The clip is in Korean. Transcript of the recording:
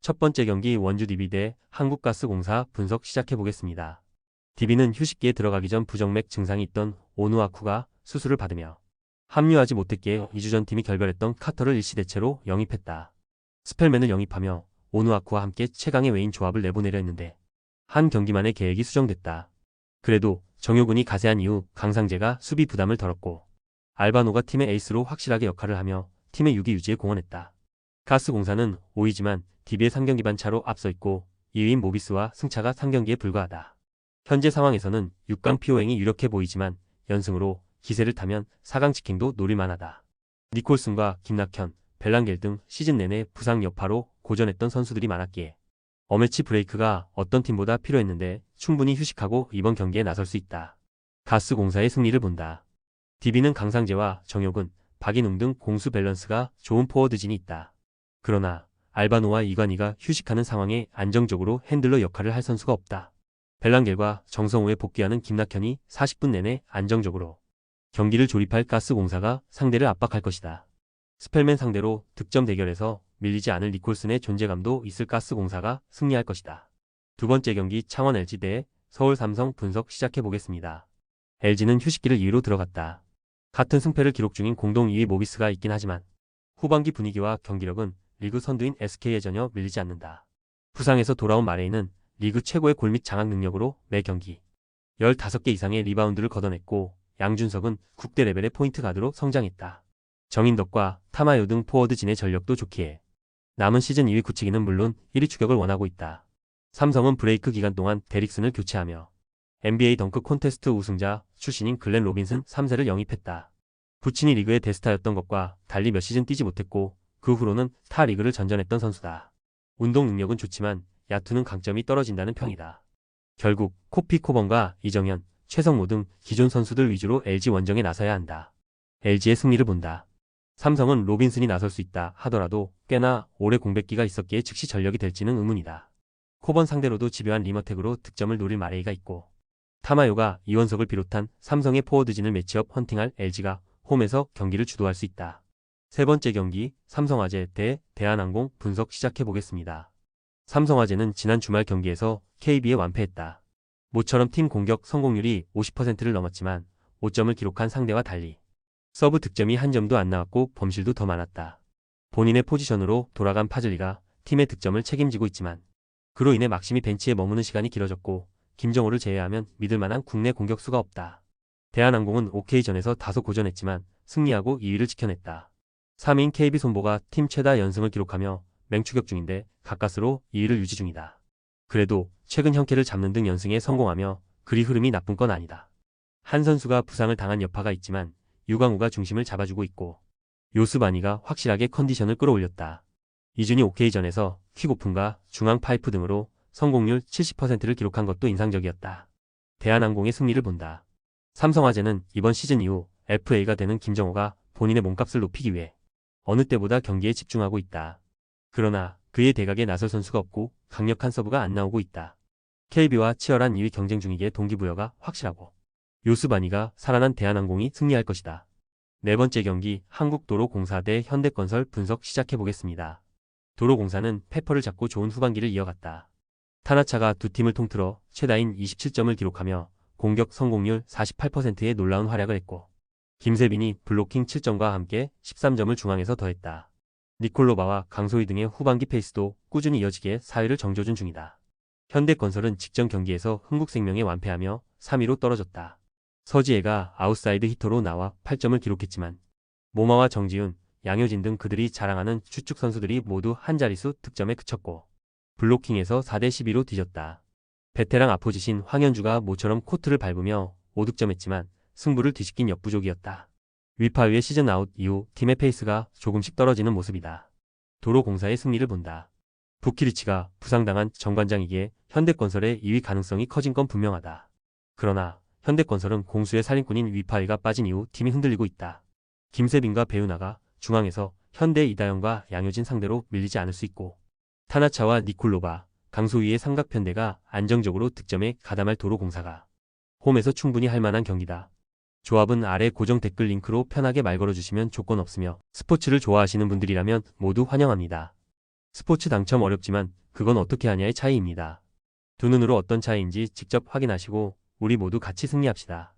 첫 번째 경기 원주 DB 대 한국가스공사 분석 시작해보겠습니다. DB는 휴식기에 들어가기 전 부정맥 증상이 있던 오누아쿠가 수술을 받으며 합류하지 못했기에 2주 전 팀이 결별했던 카터를 일시 대체로 영입했다. 스펠맨을 영입하며 오누아쿠와 함께 최강의 외인 조합을 내보내려 했는데 한 경기만의 계획이 수정됐다. 그래도 정효근이 가세한 이후 강상재가 수비 부담을 덜었고 알바노가 팀의 에이스로 확실하게 역할을 하며 팀의 6위 유지에 공헌했다. 가스공사는 5위지만 DB의 3경기 반 차로 앞서 있고 2위인 모비스와 승차가 3경기에 불과하다. 현재 상황에서는 6강 피오행이 유력해 보이지만 연승으로 기세를 타면 4강 직행도 노릴만하다. 니콜슨과 김낙현, 벨랑겔 등 시즌 내내 부상 여파로 고전했던 선수들이 많았기에 어매치 브레이크가 어떤 팀보다 필요했는데 충분히 휴식하고 이번 경기에 나설 수 있다. 가스공사의 승리를 본다. DB는 강상재와 정효근, 박인웅 등 공수 밸런스가 좋은 포워드진이 있다. 그러나 알바노와 이관희가 휴식하는 상황에 안정적으로 핸들러 역할을 할 선수가 없다. 벨랑겔과 정성우에 복귀하는 김낙현이 40분 내내 안정적으로 경기를 조립할 가스공사가 상대를 압박할 것이다. 스펠맨 상대로 득점 대결에서 밀리지 않을 니콜슨의 존재감도 있을 가스공사가 승리할 것이다. 두 번째 경기 창원 LG 대 서울 삼성 분석 시작해보겠습니다. LG는 휴식기를 2위로 들어갔다. 같은 승패를 기록 중인 공동 2위 모비스가 있긴 하지만 후반기 분위기와 경기력은 리그 선두인 SK에 전혀 밀리지 않는다. 부상에서 돌아온 마레이는 리그 최고의 골 및 장악 능력으로 매 경기 15개 이상의 리바운드를 걷어냈고 양준석은 국대 레벨의 포인트 가드로 성장했다. 정인덕과 타마요 등 포워드진의 전력도 좋기에 남은 시즌 2위 굳히기는 물론 1위 추격을 원하고 있다. 삼성은 브레이크 기간 동안 데릭슨을 교체하며 NBA 덩크 콘테스트 우승자 출신인 글렌 로빈슨 3세를 영입했다. 부친이 리그의 대스타였던 것과 달리 몇 시즌 뛰지 못했고 그 후로는 타 리그를 전전했던 선수다. 운동 능력은 좋지만 야투는 강점이 떨어진다는 평이다. 결국 코피 코번과 이정현, 최성모 등 기존 선수들 위주로 LG 원정에 나서야 한다. LG의 승리를 본다. 삼성은 로빈슨이 나설 수 있다 하더라도 꽤나 오래 공백기가 있었기에 즉시 전력이 될지는 의문이다. 코번 상대로도 집요한 리머텍으로 득점을 노릴 마레이가 있고 타마요가 이원석을 비롯한 삼성의 포워드진을 매치업 헌팅할 LG가 홈에서 경기를 주도할 수 있다. 세 번째 경기 삼성화재 대 대한항공 분석 시작해보겠습니다. 삼성화재는 지난 주말 경기에서 KB에 완패했다. 모처럼 팀 공격 성공률이 50%를 넘었지만 5점을 기록한 상대와 달리 서브 득점이 한 점도 안 나왔고 범실도 더 많았다. 본인의 포지션으로 돌아간 파즐리가 팀의 득점을 책임지고 있지만 그로 인해 막심이 벤치에 머무는 시간이 길어졌고 김정호를 제외하면 믿을만한 국내 공격수가 없다. 대한항공은 OK전에서 다소 고전했지만 승리하고 2위를 지켜냈다. 3위인 KB손보가 팀 최다 연승을 기록하며 맹추격 중인데 가까스로 2위를 유지 중이다. 그래도 최근 형캐를 잡는 등 연승에 성공하며 그리 흐름이 나쁜 건 아니다. 한 선수가 부상을 당한 여파가 있지만 유광우가 중심을 잡아주고 있고 요스바니가 확실하게 컨디션을 끌어올렸다. 이준이 OK전에서 퀵오픈과 중앙 파이프 등으로 성공률 70%를 기록한 것도 인상적이었다. 대한항공의 승리를 본다. 삼성화재는 이번 시즌 이후 FA가 되는 김정호가 본인의 몸값을 높이기 위해 어느 때보다 경기에 집중하고 있다. 그러나 그의 대각에 나설 선수가 없고 강력한 서브가 안 나오고 있다. KB와 치열한 2위 경쟁 중이기에 동기부여가 확실하고 요스바니가 살아난 대한항공이 승리할 것이다. 네 번째 경기 한국도로공사 대 현대건설 분석 시작해보겠습니다. 도로공사는 페퍼를 잡고 좋은 후반기를 이어갔다. 타나차가 두 팀을 통틀어 최다인 27점을 기록하며 공격 성공률 48%의 놀라운 활약을 했고 김세빈이 블로킹 7점과 함께 13점을 중앙에서 더했다. 니콜로바와 강소희 등의 후반기 페이스도 꾸준히 이어지기에 4위를 정조준 중이다. 현대건설은 직전 경기에서 흥국생명에 완패하며 3위로 떨어졌다. 서지혜가 아웃사이드 히터로 나와 8점을 기록했지만 모마와 정지훈, 양효진 등 그들이 자랑하는 주축 선수들이 모두 한 자릿수 득점에 그쳤고 블로킹에서 4대 12로 뒤졌다. 베테랑 아포지신 황현주가 모처럼 코트를 밟으며 5득점했지만 승부를 뒤집긴 역부족이었다. 위파위의 시즌 아웃 이후 팀의 페이스가 조금씩 떨어지는 모습이다. 도로공사의 승리를 본다. 부키리치가 부상당한 정관장이기에 현대건설의 2위 가능성이 커진 건 분명하다. 그러나 현대건설은 공수의 살림꾼인 위파위가 빠진 이후 팀이 흔들리고 있다. 김세빈과 배우나가 중앙에서 현대 이다영과 양효진 상대로 밀리지 않을 수 있고 타나차와 니콜로바, 강소희의 삼각편대가 안정적으로 득점에 가담할 도로공사가 홈에서 충분히 할 만한 경기다. 조합은 아래 고정 댓글 링크로 편하게 말 걸어주시면 조건 없으며 스포츠를 좋아하시는 분들이라면 모두 환영합니다. 스포츠 당첨 어렵지만 그건 어떻게 하냐의 차이입니다. 두 눈으로 어떤 차이인지 직접 확인하시고 우리 모두 같이 승리합시다.